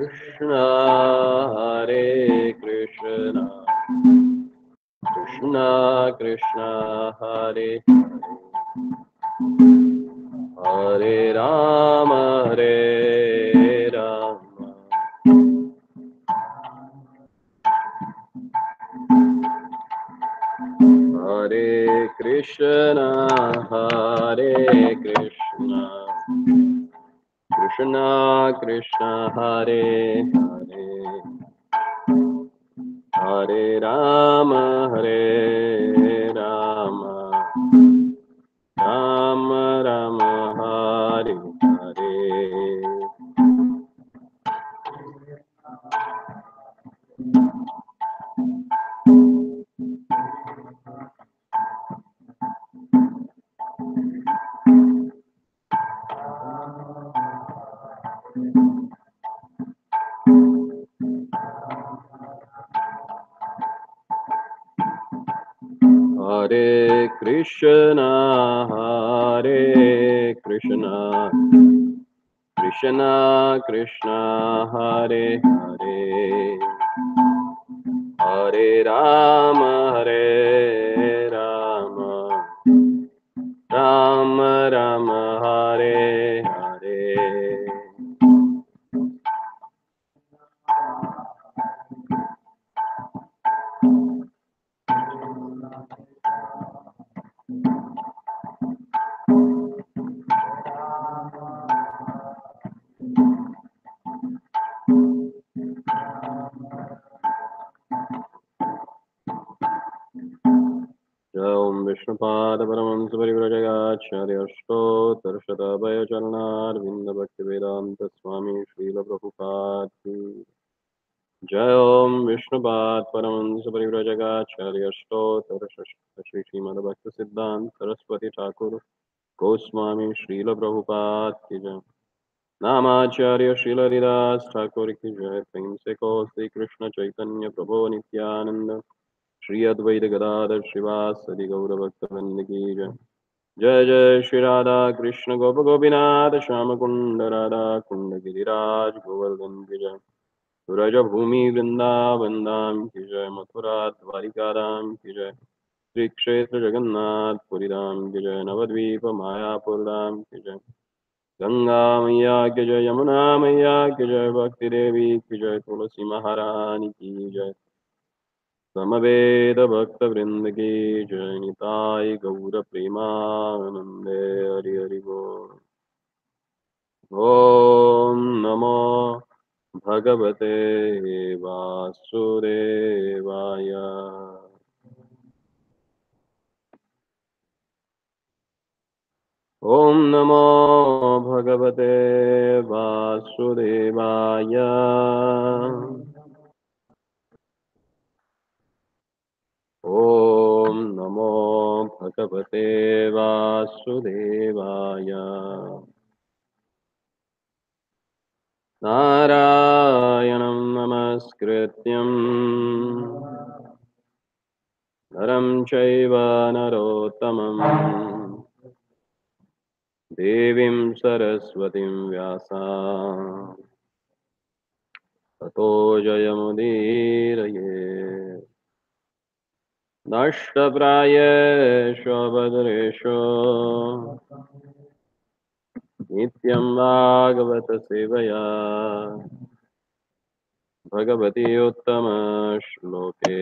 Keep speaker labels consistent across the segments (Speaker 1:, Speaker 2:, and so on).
Speaker 1: Krishna Hare Krishna Krishna Krishna Hare Hare Rama Hare Rama Hare Krishna Krishna Krishna Hare Hare Hare Rama Rama Rama Hare Hare Hare Krishna Krishna Krishna Hare Hare Hare Rama Rama Rama Hare Hare Om Vishnupada Paramahansa Parivrajagacharya Ashtotarshatabayacharnar Vinda Bhaktivedanta Swami Srila Prabhupada Ki Jai Om Vishnupada Paramahansa Parivrajagacharya Ashtotarshatabayacharnar Shri Srimad Bhakti Siddhanta Saraswati Thakur Goswami Srila Prabhupada Ki Jai Namacharya Srila Haridas Thakur Ki Jai Prinseko Sri Krishna Chaitanya Prabhu Nityananda Shri Advaita Gadadhar Srivasadi Gaura Bhaktavranda Ki Jai Jai Jai Shri Radha Krishna Gopa Gopinath Shama Kunda Radha Kunda Giriraj Govardhan Ki Jai Suraja Bhumi Vrindavan Dham Ki Jai Mathura Dwarika Dham Ki Jai Shri Kshetra Jagannath Puri Dham Ki Jai Navadvipa Mayapur Dham Ki Jai Ganga Maiya Ki Jai Yamuna Maiya Ki Jai Bhakti Devi Ki Jai Tulasi Maharani Ki Jai समवेद भक्त वृंद की जय निताई गौर प्रेमानंदे हरि हरि बोल ओम नमो भगवते वासुदेवाय ओम नमो भगवते वासुदेवाय ओम नमो भगवते वासुदेवाय नारायणं नमस्कृत्यं नरं चैव नरोत्तमं देवीं सरस्वतीं व्यासां ततो जयमुदीरये नष्टप्रायेषु भद्रेषु नित्यं भागवत सेवया Bhagwati उत्तमश्लोके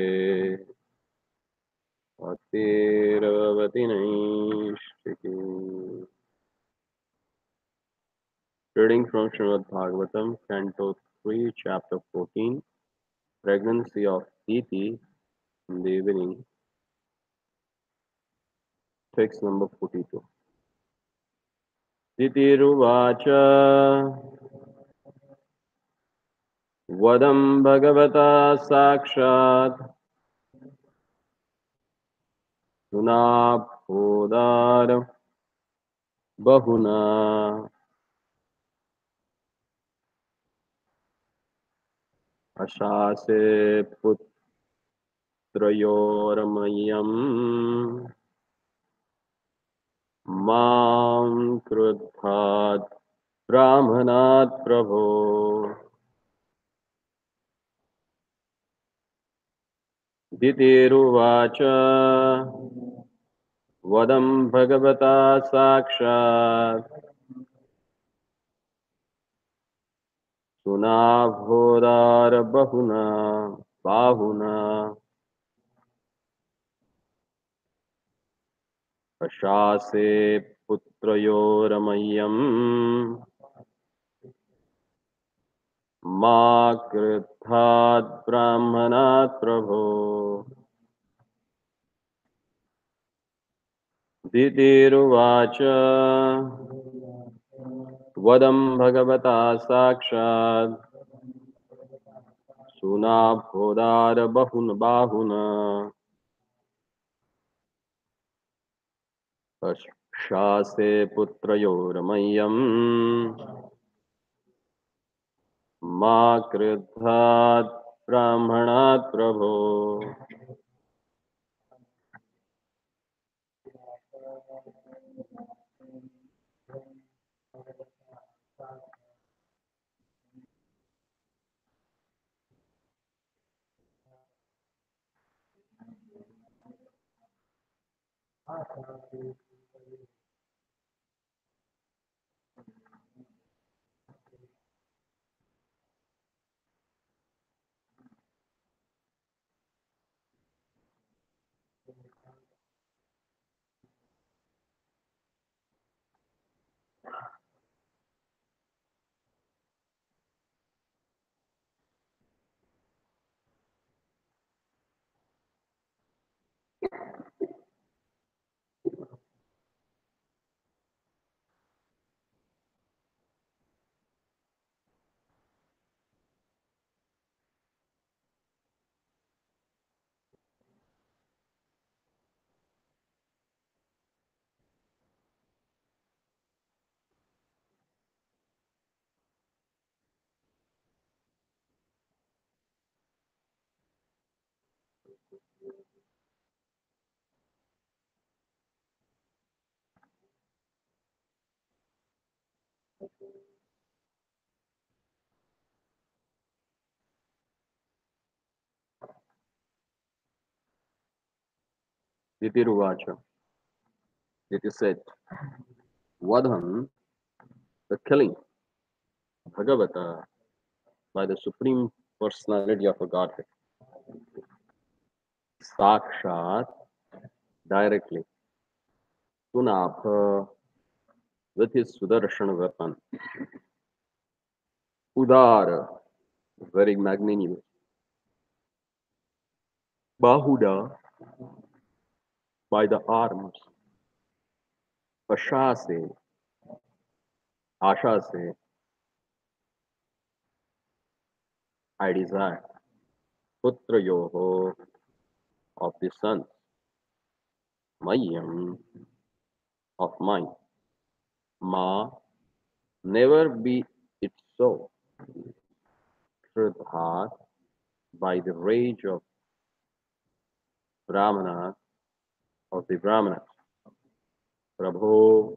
Speaker 1: भक्तिर्भवति नैष्ठिकी. Reading from Srimad Bhagavatam, Canto 3, Chapter 14, Pregnancy of Diti in the evening, text number 42. Ditiruvacha Vadam Bhagavata Sakshat Sunapodar Bahuna Ashase Putrayoramayam Mam Krudhat Brahmanat Prabho दितिरुवाच वदं भगवता साक्षात् सुनाभोदारबहुना बाहुना प्रशासे पुत्रयोरमय्यम् मा क्रुद्धात् ब्राह्मणात् प्रभो। दितिरुवाच वदं भगवता साक्षात् सुनाभोदारबहुन बाहुना प्रशासे पुत्रयोरमय्यम् मा क्रुद्धात् ब्राह्मणात् प्रभो। Ditiruvacha. It is said, Vadham, the killing, Bhagavata, by the Supreme Personality of a Godhead, Sakshat, directly, Sunapha, with his Sudarshana weapon, Udara, very magnanimous, Bahuda, by the arms, Pashase, Ashase, I desire, Putra Yoho, of the sons, Mayam, of mine, Ma, never be it so, Shraddha, by the rage of Brahmana, of the Brahmanas, Prabho,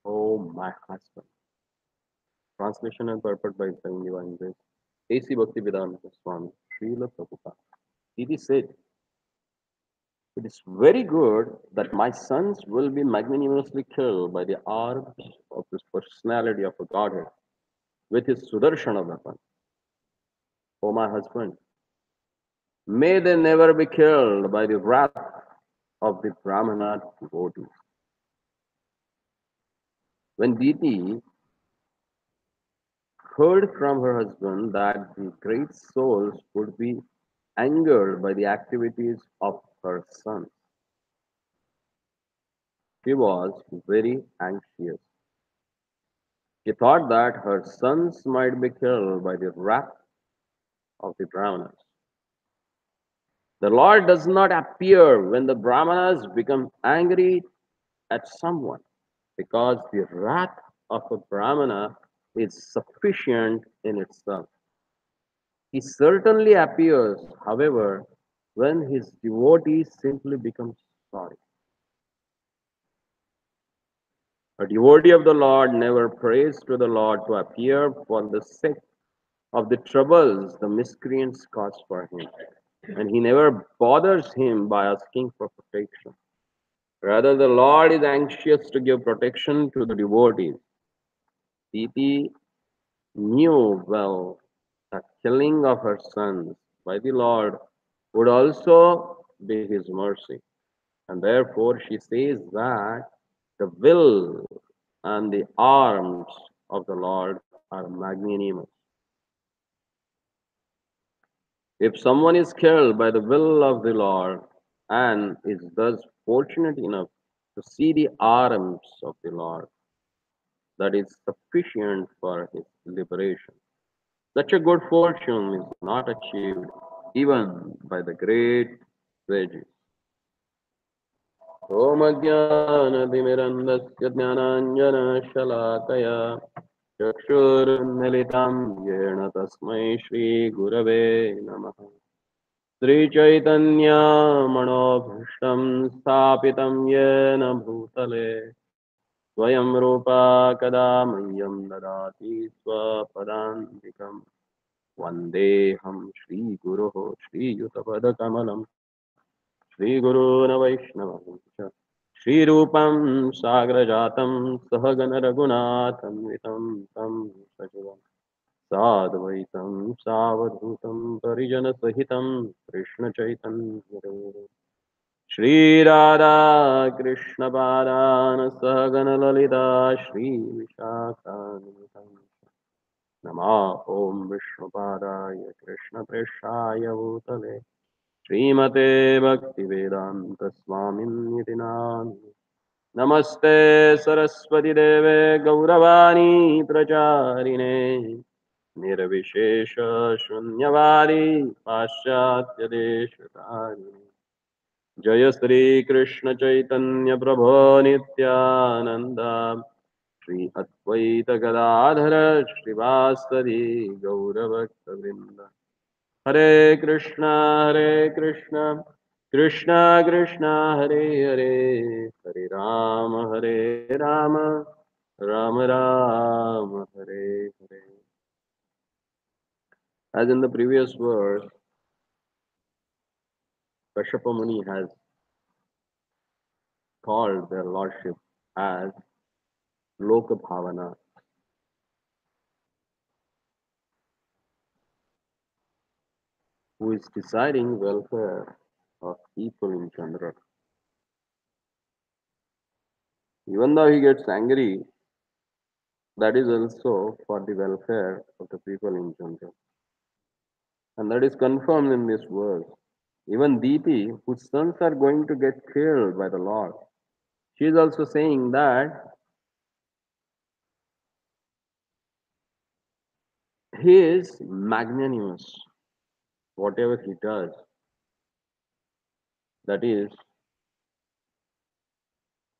Speaker 1: O my husband. Translation and purport by Divine Divine Grace. A.C. Bhaktivedanta Swami, Srila Prabhupada. It is said, it is very good that my sons will be magnanimously killed by the arms of this personality of a Godhead with his Sudarshana weapon. O my husband, may they never be killed by the wrath of the Brahmana devotees. When Diti heard from her husband that the great souls would be angered by the activities of her son, she was very anxious. She thought that her sons might be killed by the wrath of the Brahmanas. The Lord does not appear when the Brahmanas become angry at someone, because the wrath of a Brahmana is sufficient in itself. He certainly appears, however, when his devotee simply becomes sorry. A devotee of the Lord never prays to the Lord to appear for the sake of the troubles the miscreants cause for him. and he never bothers him by asking for protection. Rather, the Lord is anxious to give protection to the devotees. Siti knew well that killing of her sons by the Lord would also be his mercy. And therefore, she says that the will and the arms of the Lord are magnanimous. If someone is killed by the will of the Lord and is thus fortunate enough to see the arms of the Lord, that is sufficient for his liberation. Such a good fortune is not achieved even by the great sages. ओमज्ञानतिमिरन्दस्य ज्ञानाञ्जनशलाकया चक्षुरुन्मिलितं येन तस्मै श्रीगुरवे नमः श्रीचैतन्यमनोभीष्टं स्थापितं येन भूतले स्वयं रूपा कदा मह्यं ददाति स्वपदान्तिकम् वन्देऽहं श्रीगुरोः श्रीयुतपदकमलं श्रीगुरून् वैष्णवं च श्रीरूपं साग्रजातं सहगणरघुनाथन्वितं तं सजीवम् साद्वैतं सावधूतं परिजनसहितं कृष्णचैतन्यदेवम् श्रीराधा कृष्णपादान् सहगणललिता श्रीविशाखान्वितं नमा ॐ विष्णुपादाय कृष्णप्रेष्ठाय भूतले श्रीमते भक्तिवेदान्तस्वामिन्निति नामिने नमस्ते सरस्वतीदेवे गौरवाणी प्रचारिणे निर्विशेषशून्यवादी पाश्चात्यदेशकारिणे जय श्रीकृष्ण चैतन्य प्रभो नित्यानन्द श्री अद्वैत गदाधर श्रीवासदि गौरभक्तवृन्द हरे Krishna Krishna Krishna Hare Hare Hare Ram Ram Ram Hare Hare. As in the previous verse, Kashyapa Muni has called their lordship as Loka Bhavana, who is deciding welfare of people in general. Even though he gets angry, that is also for the welfare of the people in general. And that is confirmed in this verse. Even Diti, whose sons are going to get killed by the Lord, she is also saying that he is magnanimous. Whatever he does, that is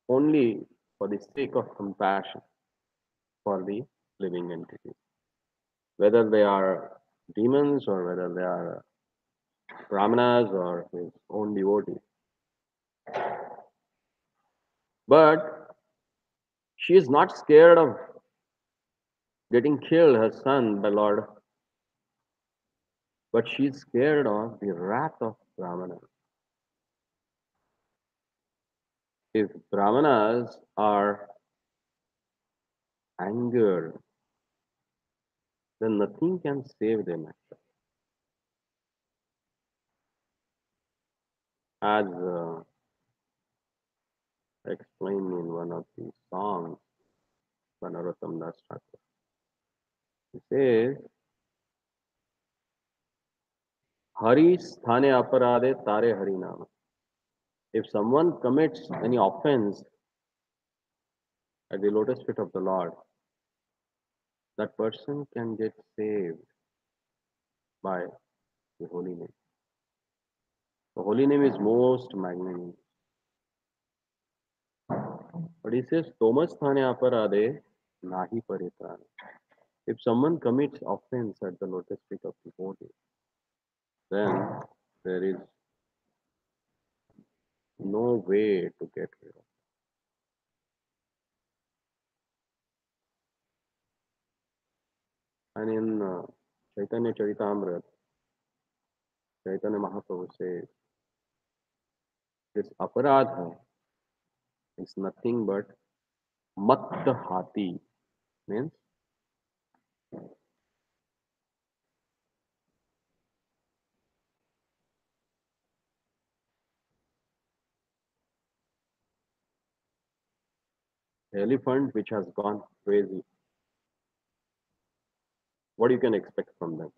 Speaker 1: only for the sake of compassion for the living entities. Whether they are demons or whether they are brahmanas or his own devotees. But she is not scared of getting killed, her son, by Lord, but she is scared of the wrath of brahmanas. If brahmanas are angered, then nothing can save them. As explained in one of the songs by Narottam Das Thakur. He says, Hari sthane aparade tare harinama. If someone commits any offense at the lotus feet of the Lord, that person can get saved by the holy name. The holy name is most magnanimous. But he says, Tomasthane aparade nahi paritrana. If someone commits offense at the lotus feet of the devotee, then there is no way to get rid of. And in Chaitanya Charitamrita, Chaitanya Mahaprabhu says, this aparadha is nothing but matta hati, means elephant which has gone crazy. What you can expect from them?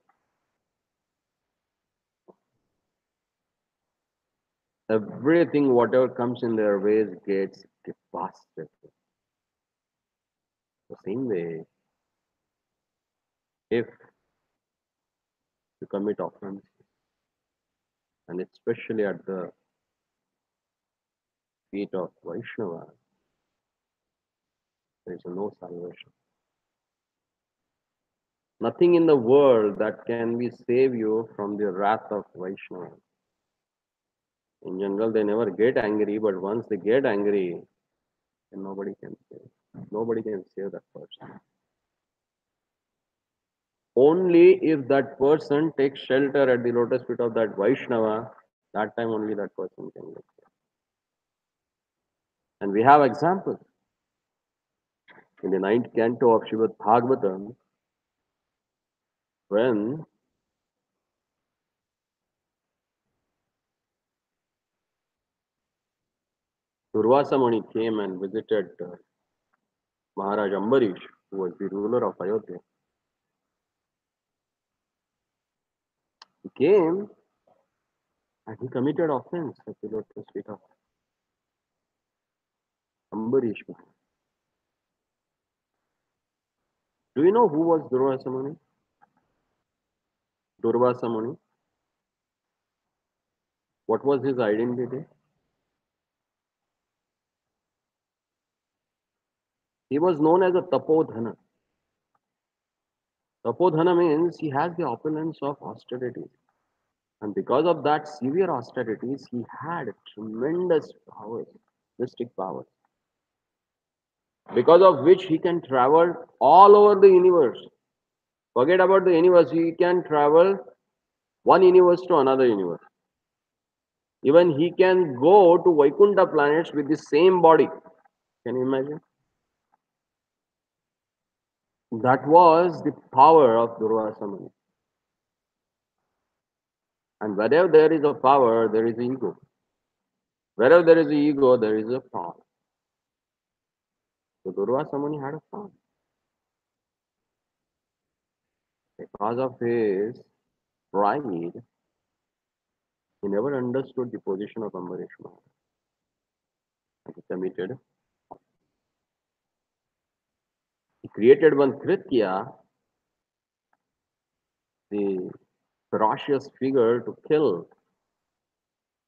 Speaker 1: Everything, whatever comes in their ways, gets devastated. The same way, if you commit offense, and especially at the feet of Vaishnava, there is no salvation. Nothing in the world that can be save you from the wrath of Vaishnava. In general, they never get angry, but once they get angry, then nobody can save. Nobody can save that person. Only if that person takes shelter at the lotus feet of that Vaishnava, that time only that person can get saved. And we have examples. In the ninth canto of Srimad Bhagavatam, when Durvasa Muni came and visited Maharaj Ambarish, who was the ruler of Ayodhya, he came and he committed offense at the lotus feet of Ambarish. Do you know who was Durvasa Muni? Durvasa Muni. What was his identity? He was known as a Tapodhana. Tapodhana means he has the opulence of austerities. And because of that severe austerities, he had tremendous powers, mystic powers, because of which he can travel all over the universe. Forget about the universe, he can travel one universe to another universe. Even he can go to Vaikuntha planets with the same body. Can you imagine? That was the power of Durvasa Muni. And wherever there is a power, there is ego. Wherever there is ego, there is a power. So Durvasa Muni had a power. Because of his pride, he never understood the position of Ambarish Maharaj. And he committed. He created one Kritya, the ferocious figure, to kill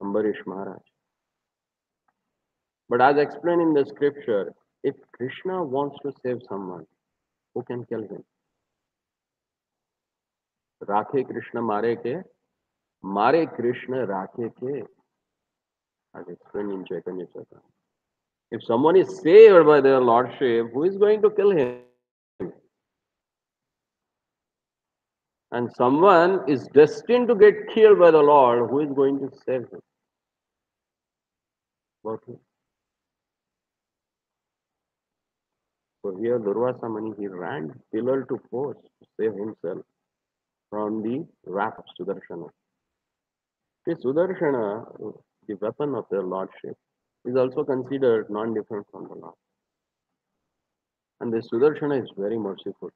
Speaker 1: Ambarish Maharaj. But as explained in the scripture, if Krishna wants to save someone, who can kill him? Rakhe Krishna mare Krishna rakhe ke, as explained in Chaitanya Chaitanya. If someone is saved by their lordship, who is going to kill him? And someone is destined to get killed by the Lord, who is going to save him? About him. So here Durvasa Muni, he ran pillar to post to save himself from the wrath of Sudarshana. See, Sudarshana, the weapon of their lordship, is also considered non-different from the Lord. And the Sudarshana is very merciful.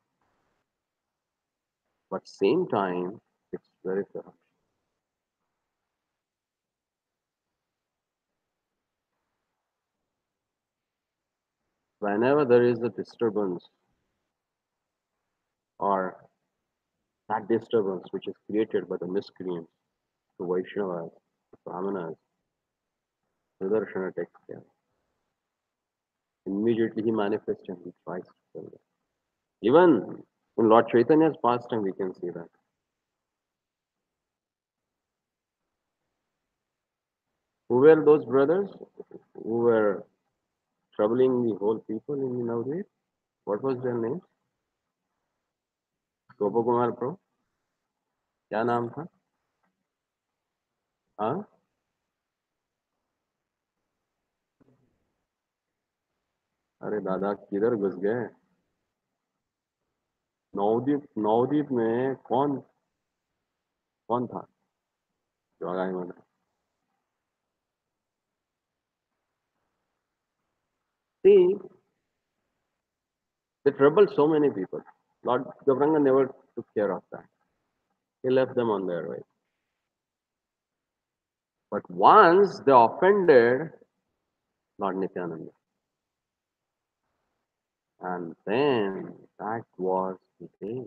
Speaker 1: But same time, it's very ferocious. Whenever there is a disturbance or that disturbance which is created by the miscreants, the Vaishnavas, the Brahmanas, Sudarshana takes care. Immediately he manifests and he tries to kill them. Even in Lord Chaitanya's pastime, we can see that. Who were those brothers who were troubling the whole people in the Navadvip? What was their name? Gopa Kumar Pro? क्या नाम था? हाँ? अरे दादा किधर घुस गए? नवदीप में कौन कौन था जो आगामी में? See, they troubled so many people. Lord Gauranga never took care of that. He left them on their way. But once they offended Lord Nityananda, and then that was the day.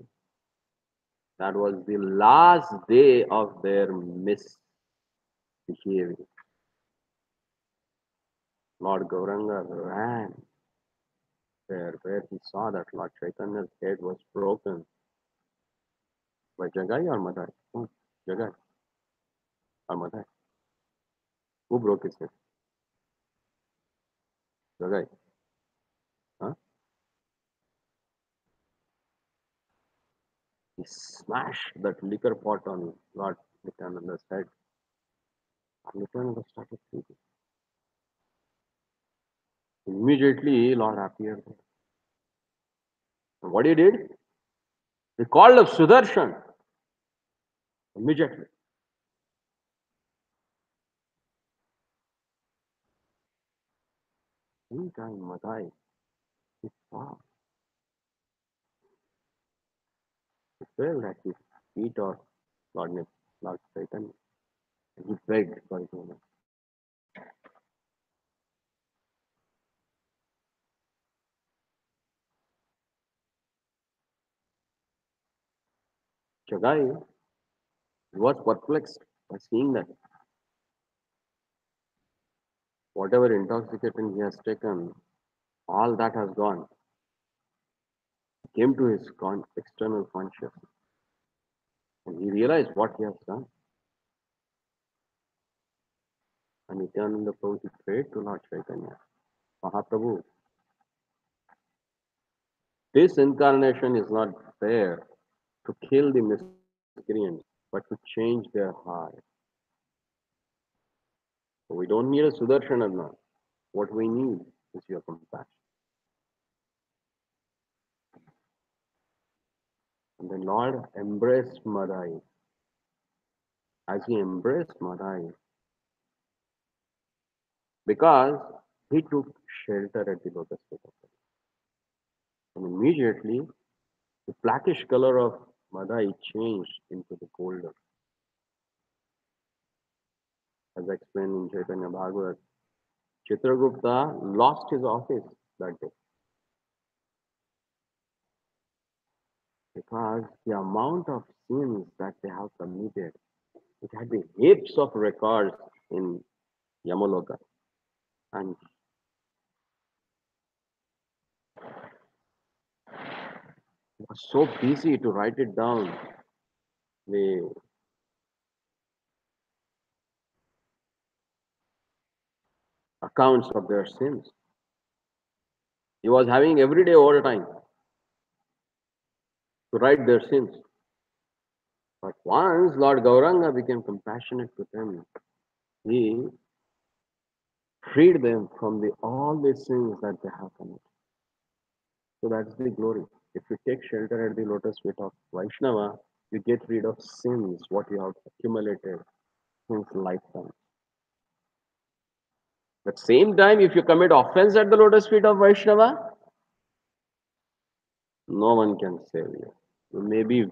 Speaker 1: That was the last day of their misbehavior. Lord Gauranga ran there where he saw that Lord Chaitanya's head was broken by Jagai or Madai. Oh, Jagai or Madai. Who broke his head? Jagai. Huh? He smashed that liquor pot on Lord Nityananda's head. And Nityananda started thinking. Immediately, Lord appeared there. And what he did? He called up Sudarshan immediately. Meantime, Madai, he saw, he felt at his feet of Lord Chaitanya. And he begged for his woman. Jagai was perplexed by seeing that whatever intoxicating he has taken, all that has gone. He came to his external consciousness and he realized what he has done. And Nityananda Prabhu he prayed to Lord Chaitanya, Mahaprabhu, this incarnation is not there to kill the miscreants, but to change their heart. So we don't need a Sudarshanadna. What we need is your compassion. And the Lord embraced Madai. As he embraced Madai, because he took shelter at the lotus feet of Madai. And immediately, the blackish color of Madai changed into the golden. As explained in Chaitanya Bhagavat, Chitragupta lost his office that day because the amount of sins that they have committed, it had the heaps of records in Yamaloka. And he was so busy to write it down, the accounts of their sins. He was having every day overtime to write their sins. But once Lord Gauranga became compassionate to them, he freed them from all the sins that they have committed. So that's the glory. If you take shelter at the lotus feet of Vaishnava, you get rid of sins, what you have accumulated since lifetime. But same time, if you commit offense at the lotus feet of Vaishnava, no one can save you. You may be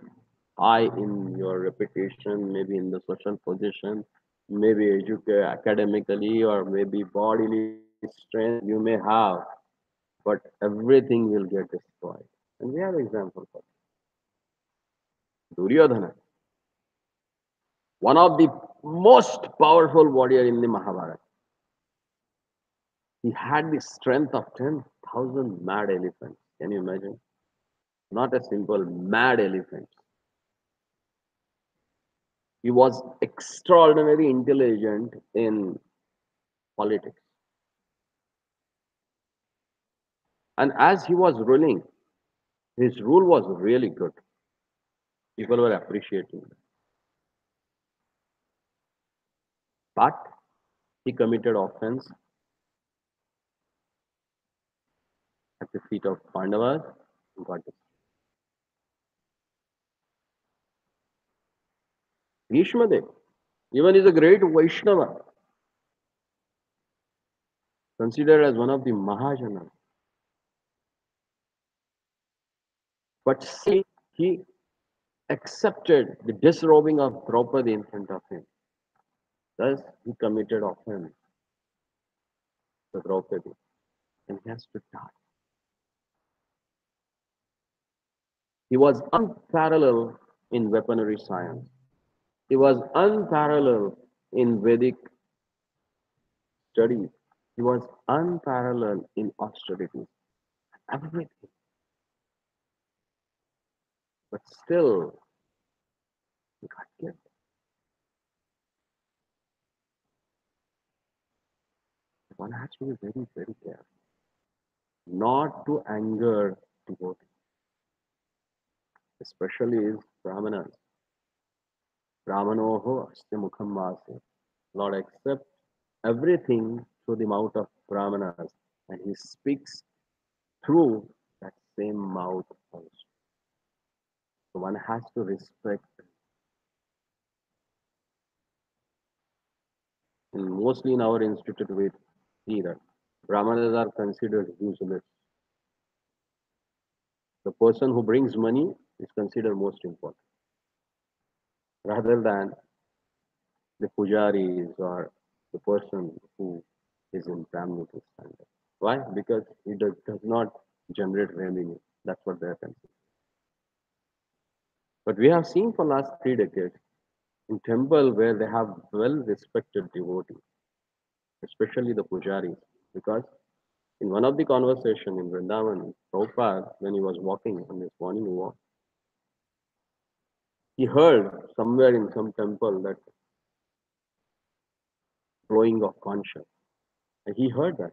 Speaker 1: high in your reputation, maybe in the social position, maybe academically, or maybe bodily strength you may have, but everything will get destroyed. And we have examples of Duryodhana, one of the most powerful warrior in the Mahabharata. He had the strength of 10,000 mad elephants. Can you imagine? Not a simple mad elephant. He was extraordinarily intelligent in politics. And as he was ruling, his rule was really good. People were appreciating it. But he committed offense at the feet of Pandavas and got destroyed. Bhishma Dev, even is a great Vaishnava, considered as one of the Mahajanas. But still, he accepted the disrobing of Draupadi in front of him. Thus, he committed offense to Draupadi and he has to die. He was unparalleled in weaponry science. He was unparalleled in Vedic studies. He was unparalleled in austerities. Everything. But still, he got killed. One has to be very, very careful not to anger devotees, especially Brahmanas. Brahmanoho asti mukham vase. Lord accepts everything through the mouth of Brahmanas and he speaks through that same mouth also. So one has to respect, and mostly in our institute we see that Brahmanas are considered useless. The person who brings money is considered most important rather than the pujaris or the person who is in Brahminic standard. Why? Because it does not generate revenue. That's what they are considered. But we have seen for last 3 decades in temple where they have well-respected devotees, especially the pujaris, because in one of the conversation in Vrindavan, Prabhupada, when he was walking on his morning walk, he heard somewhere in some temple that blowing of conch. And he heard that.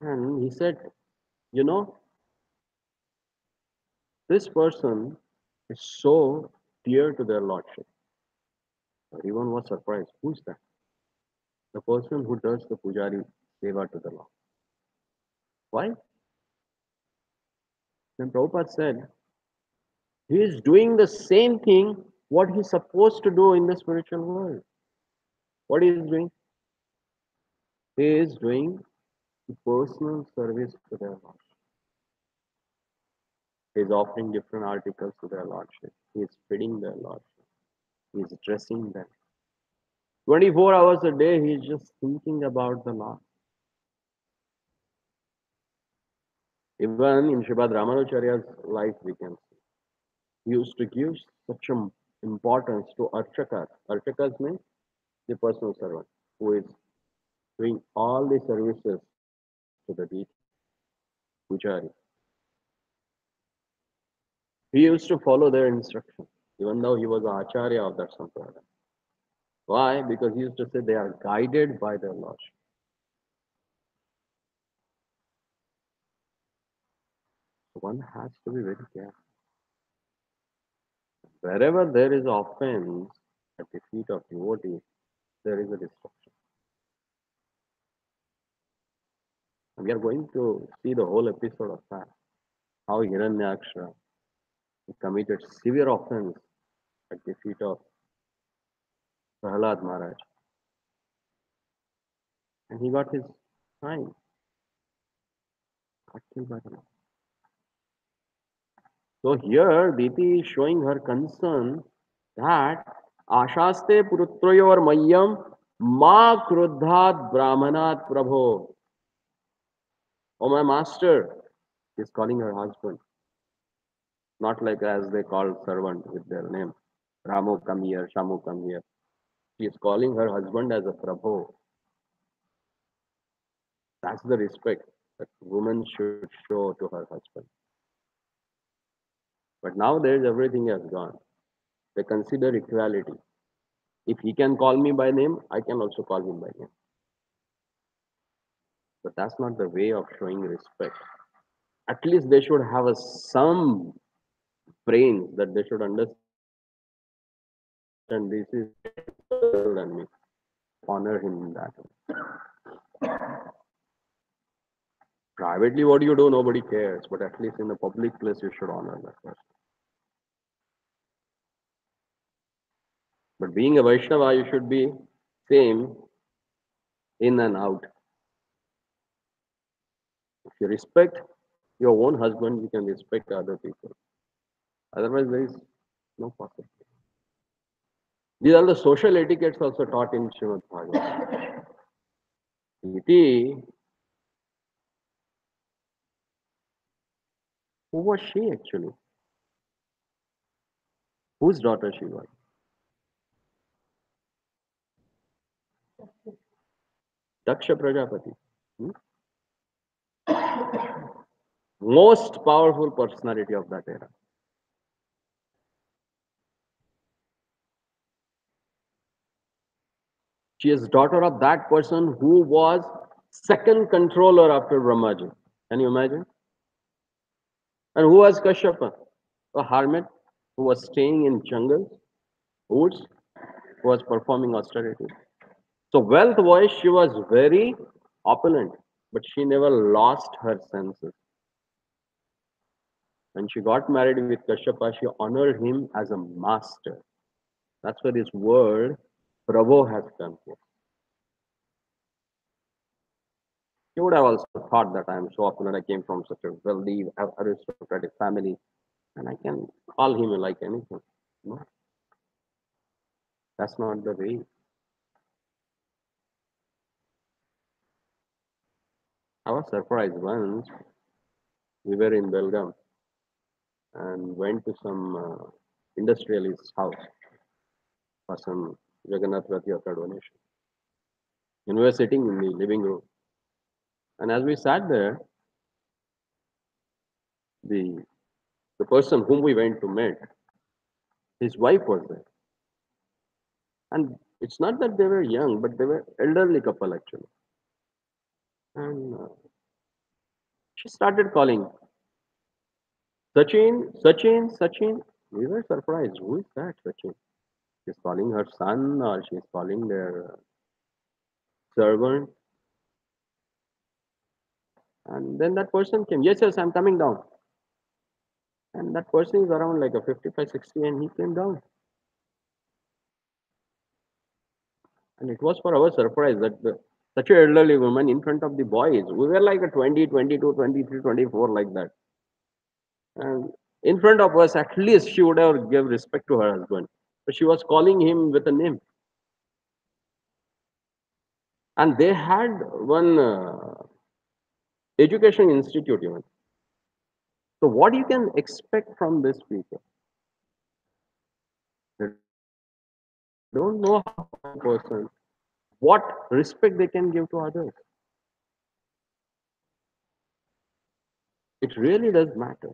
Speaker 1: And he said, you know, this person is so dear to their lordship. Everyone was surprised. Who's that? The person who does the pujari seva to the Lord. Why? Then Prabhupada said, he is doing the same thing what he's supposed to do in the spiritual world. What he is doing? He is doing the personal service to their lordship. He is offering different articles to their lordship. He is feeding their lordship. He is dressing them. 24 hours a day, he is just thinking about the Lord. Even in Sripad Ramanujacharya's life, we can see. He used to give such an importance to Archakas. Archakas means the personal servant who is doing all the services to the deity, Pujari. He used to follow their instructions, even though he was the Acharya of that Sampradaya. Why? Because he used to say they are guided by their lordship. So one has to be very careful. Wherever there is offense at the feet of devotees, there is a destruction. And we are going to see the whole episode of that. How Hiranyaksha committed severe offense at the feet of Prahlad Maharaj. And he got his time. Got killed by the Lord. So here Diti is showing her concern that Ashaste Purutroyor Mayyam Ma Kruddhat Brahmanat Prabho. Oh my master, is calling her husband. Not like as they call servant with their name. Ramu come here, Shamu come here. She is calling her husband as a Prabhu. That's the respect that woman should show to her husband. But nowadays everything has gone. They consider equality. If he can call me by name, I can also call him by name. But that's not the way of showing respect. At least they should have some brains that they should understand this is better than me. honor him in that way. Privately, what you do, nobody cares, but at least in the public place, you should honor that person. But being a Vaishnava, you should be same in and out. If you respect your own husband, you can respect other people. Otherwise, there is no possibility. These are the social etiquettes also taught in Srimad Bhagavatam. Iti, who was she actually? Whose daughter she was? Daksha Prajapati. Hmm? Most powerful personality of that era. She is daughter of that person who was second controller after Brahmaji. Can you imagine? And who was Kashyapa? A hermit who was staying in jungles, woods, who was performing austerity. So wealth-wise, she was very opulent, but she never lost her senses. When she got married with Kashyapa, she honored him as a master. That's where this word Prabhu has come here. He would have also thought that I am so opulent, I came from such a wealthy, aristocratic family, and I can call him like anything. No, that's not the way. I was surprised once. We were in Belgaum and went to some industrialist's house for some Jagannath Rath Yatra donation. And we were sitting in the living room. And as we sat there, the the person whom we went to meet, his wife was there. And it's not that they were young, but they were elderly couple actually. And she started calling Sachin, Sachin, Sachin. We were surprised. Who is that Sachin? She's calling her son or she's calling their servant. And then that person came. Yes, yes, I'm coming down. And that person is around like a 55, 60, and he came down. And it was for our surprise that such an elderly woman in front of the boys. We were like a 20, 22, 23, 24, like that. And in front of us, at least she would have given respect to her husband. But she was calling him with a name. And they had one education institute even. So what you can expect from these people? They don't know how a person, what respect they can give to others. It really does matter.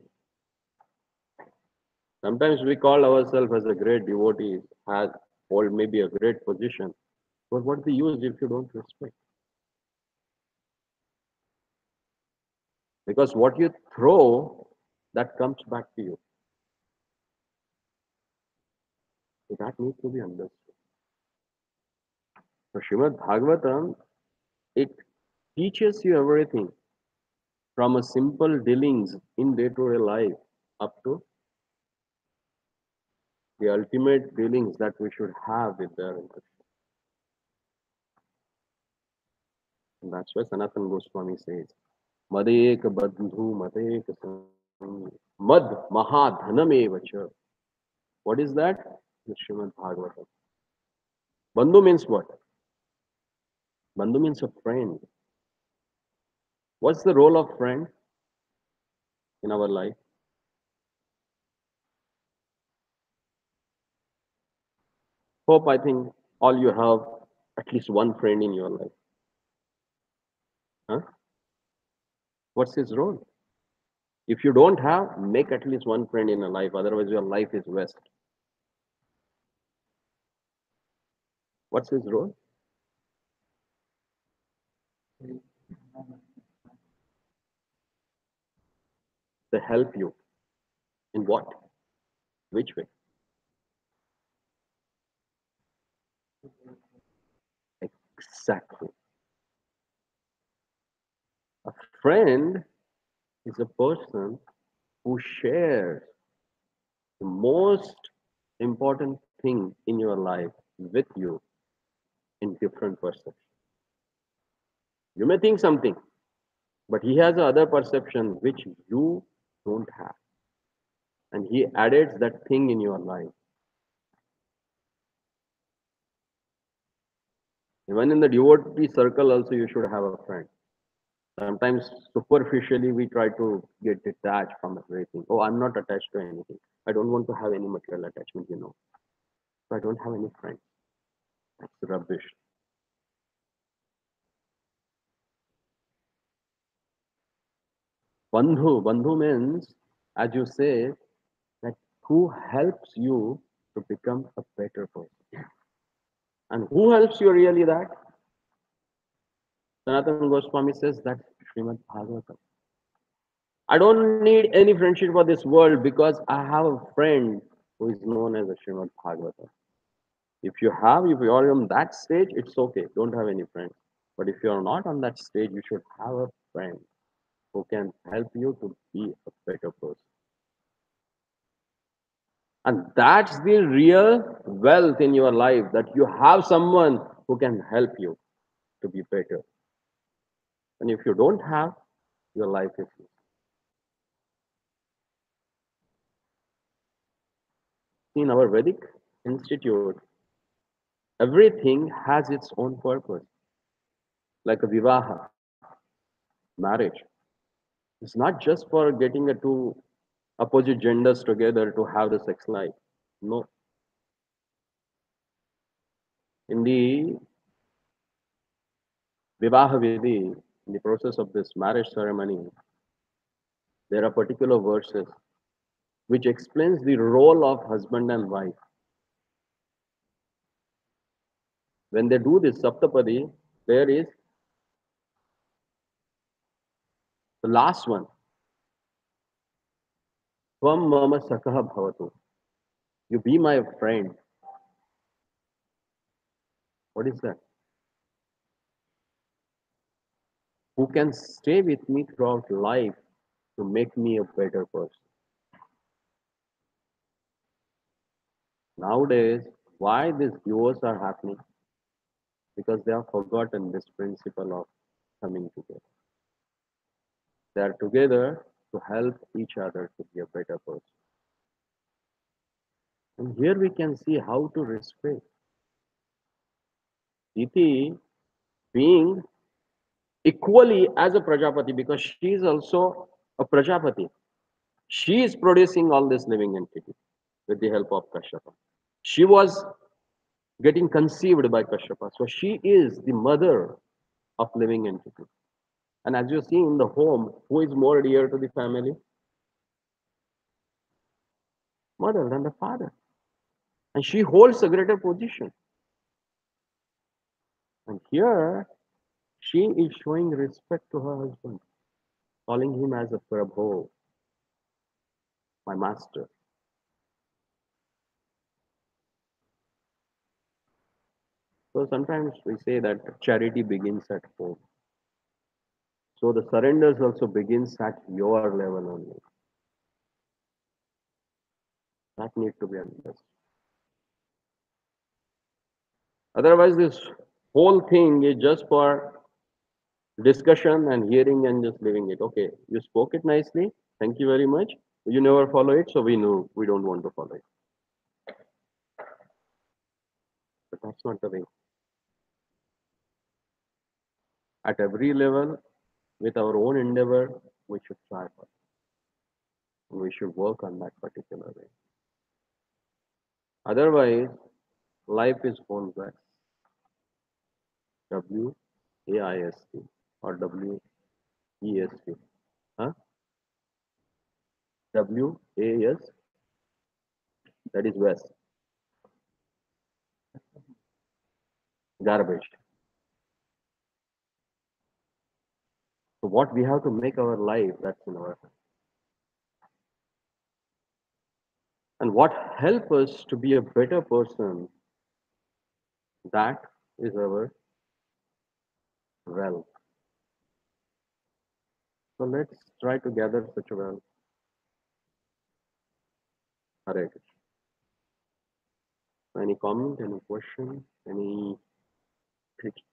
Speaker 1: Sometimes we call ourselves as a great devotee, has hold maybe a great position. But what's the use if you don't respect? Because what you throw, that comes back to you. So that needs to be understood. So Srimad Bhagavatam, it teaches you everything from a simple dealings in day-to-day life up to the ultimate dealings that we should have with their interaction. And that's why Sanatana Goswami says, Madek Bandhu Madek Sangi Mad Mahadhanamevacha. What is that? The Srimad Bhagavatam. Bandhu means what? Bandhu means a friend. What's the role of friend in our life? Hope I think all you have at least one friend in your life. Huh? What's his role? If you don't have, make at least one friend in your life, otherwise your life is waste. What's his role? They help you. In what? Which way? Exactly. A friend is a person who shares the most important thing in your life with you in different perceptions. You may think something, but he has other perception which you don't have. And he added that thing in your life. Even in the devotee circle also you should have a friend. Sometimes superficially we try to get detached from everything. Oh, I'm not attached to anything. I don't want to have any material attachment. So I don't have any friends. That's rubbish. Bandhu means, as you say, that who helps you to become a better person. And who helps you really that? Sanatana Goswami says that Srimad Bhagavatam. I don't need any friendship for this world because I have a friend who is known as a Srimad Bhagavatam. If you are on that stage, it's okay. Don't have any friends. But if you are not on that stage, you should have a friend who can help you to be a better person. And that's the real wealth in your life, that you have someone who can help you to be better. And if you don't have, your life is useless. In our Vedic institute, everything has its own purpose. Like a vivaha, marriage. It's not just for getting a two opposite genders together to have the sex life. No. In the vivaha vidhi, in the process of this marriage ceremony, there are particular verses which explains the role of husband and wife. When they do this saptapadi, there is the last one. Tvam mama sakha bhavatu. You be my friend. What is that? Who can stay with me throughout life to make me a better person? Nowadays, why these divorces are happening? Because they have forgotten this principle of coming together. They are together to help each other to be a better person. And here we can see how to respect. Diti being equally as a Prajapati, because she is also a Prajapati. She is producing all this living entity with the help of Kashyapa. She was getting conceived by Kashyapa. So she is the mother of living entity. And as you see in the home, who is more dear to the family? Mother than the father. And she holds a greater position. And here, she is showing respect to her husband, calling him as a Prabhu, my master. So sometimes we say that charity begins at home. So the surrenders also begins at your level only. That need to be understood. Otherwise, this whole thing is just for discussion and hearing and just leaving it. Okay, you spoke it nicely. Thank you very much. You never follow it, so we know we don't want to follow it. But that's not the way. At every level, with our own endeavor, we should try for it. And we should work on that particular way. Otherwise, life is gone back. WAIST or WEST. Huh? WAS, that is West. Garbage. So what we have to make our life, that's in our hand. And what help us to be a better person, that is our wealth. So let's try to gather such a wealth. Hare Krishna. Any comment, any question, any critique?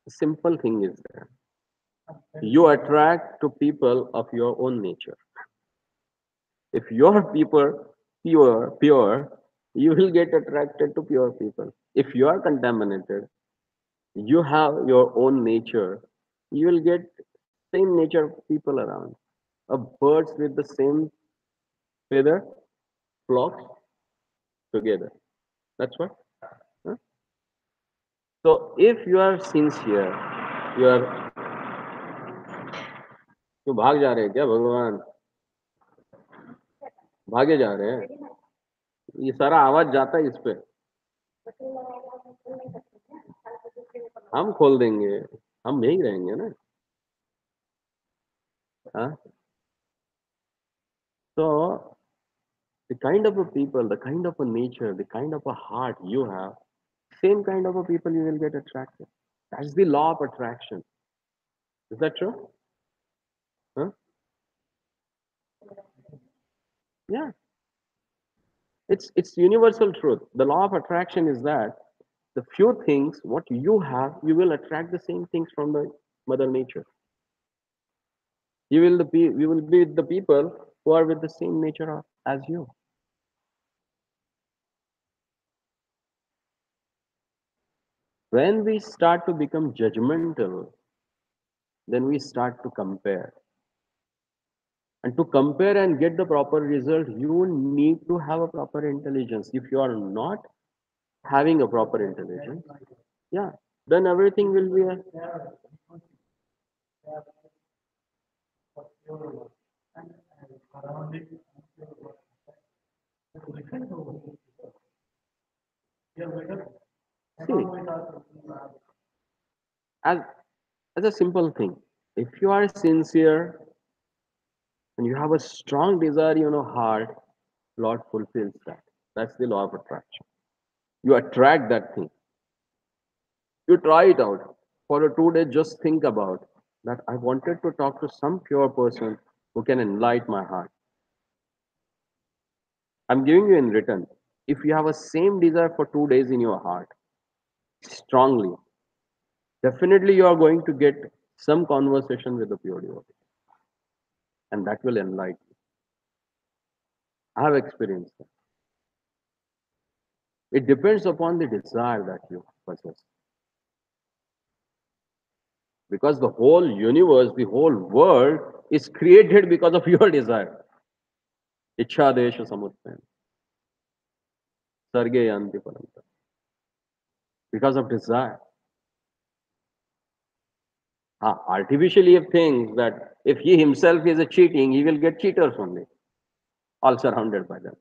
Speaker 1: Simple thing is there. You attract to people of your own nature. If your people pure, you will get attracted to pure people. If you are contaminated, you have your own nature, you will get same nature people around. A birds with the same feather flocks together. That's what. Huh? So if you are sincere, you are. तो भाग जा रहे हैं क्या भगवान? भागे जा रहे हैं? ये सारा आवाज जाता है इस पे. हम खोल देंगे. हम यहीं रहेंगे ना. हाँ. So the kind of a people, the kind of a nature, the kind of a heart you have, same kind of a people you will get attracted. That's the law of attraction. Is that true? Huh? Yeah. It's universal truth. The law of attraction is that the few things what you have, you will attract the same things from the mother nature. You will be with the people who are with the same nature as you. When we start to become judgmental, then we start to compare. And to compare and get the proper result, you need to have a proper intelligence. If you are not having a proper intelligence, yeah, then everything will be a. See, as, as a simple thing, if you are sincere and you have a strong desire in your heart, Lord fulfills that. That's the law of attraction. You attract that thing. You try it out. For a 2 day, just think about that. I wanted to talk to some pure person who can enlighten my heart. I'm giving you in return. If you have a same desire for 2 days in your heart, strongly, definitely you are going to get some conversation with the pure devotee, and that will enlighten you. I have experienced that. It depends upon the desire that you possess. Because the whole universe, the whole world is created because of your desire. Ichha desha samutpan. Sarge yanti paramta. Because of desire. Artificially he thinks that if he himself is a cheating, he will get cheaters only, all surrounded by them.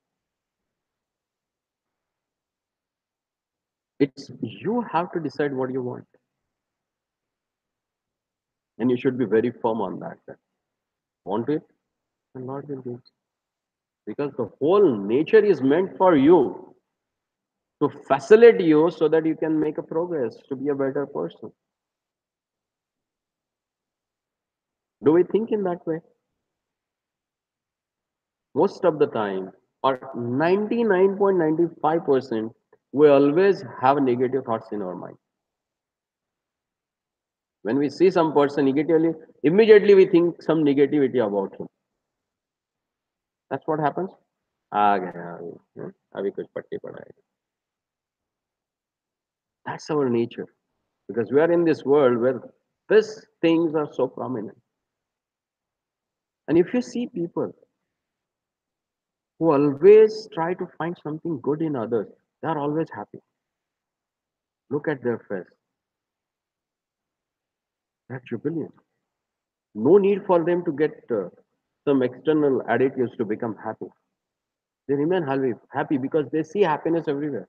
Speaker 1: It's you have to decide what you want. And you should be very firm on that. Want it? And Lord will give. Because the whole nature is meant for you to facilitate you so that you can make a progress, to be a better person. Do we think in that way? Most of the time, or 99.95%, we always have negative thoughts in our mind. When we see some person negatively, immediately we think some negativity about him. That's what happens. आ गया अभी कुछ पट्टी पड़ाएगा. That's our nature. Because we are in this world where these things are so prominent. And if you see people who always try to find something good in others, they are always happy. Look at their face. They're jubilant. No need for them to get some external additives to become happy. They remain happy because they see happiness everywhere.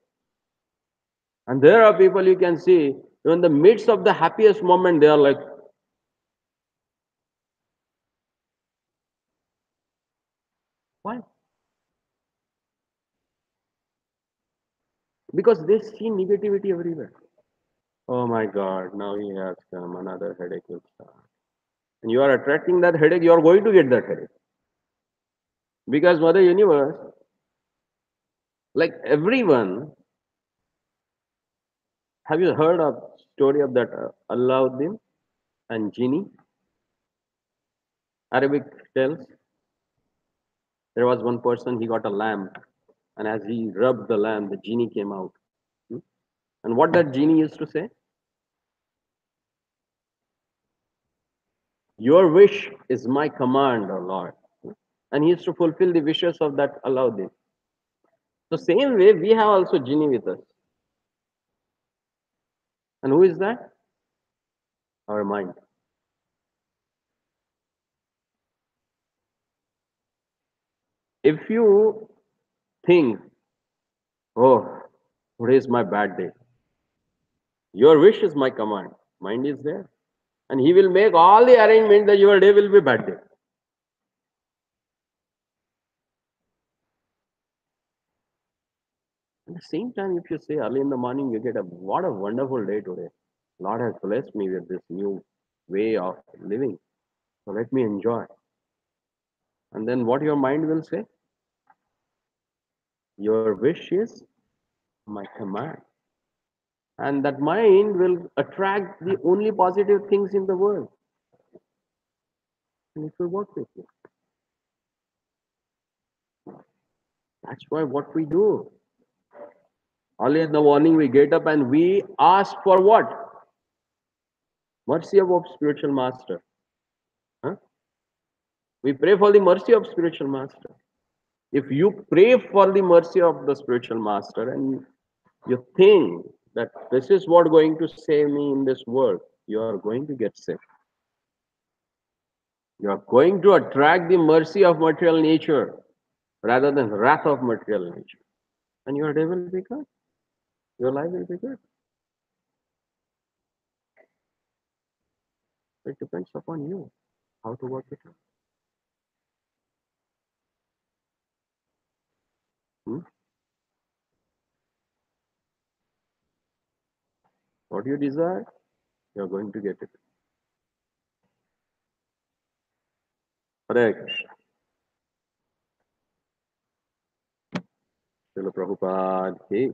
Speaker 1: And there are people you can see, in the midst of the happiest moment, they are like, why? Because they see negativity everywhere. Oh my God, now he has come, another headache will start. And you are attracting that headache, you are going to get that headache. Because Mother Universe, like everyone, have you heard of story of that Alauddin and genie? Arabic tells there was one person, he got a lamp, and as he rubbed the lamp, the genie came out. Hmm? And what that genie used to say? Your wish is my command, O Lord. And he used to fulfill the wishes of that Alauddin. So same way, we have also genie with us. And who is that? Our mind. If you think, oh, today is my bad day, your wish is my command. Mind is there. And he will make all the arrangement that your day will be bad day. At the same time, if you say early in the morning, you get a what a wonderful day today. Lord has blessed me with this new way of living. So let me enjoy. And then what your mind will say? Your wish is my command. And that mind will attract the only positive things in the world. And it will work with you. That's why what we do. Early in the morning, we get up and we ask for what? Mercy of our spiritual master. Huh? We pray for the mercy of spiritual master. If you pray for the mercy of the spiritual master and you think that this is what going to save me in this world, you are going to get saved. You are going to attract the mercy of material nature rather than wrath of material nature. And your day will be good. Your life will be good. It depends upon you how to work it out. Hmm? What you desire, you are going to get it. Hare Krishna. Srila Prabhupada ki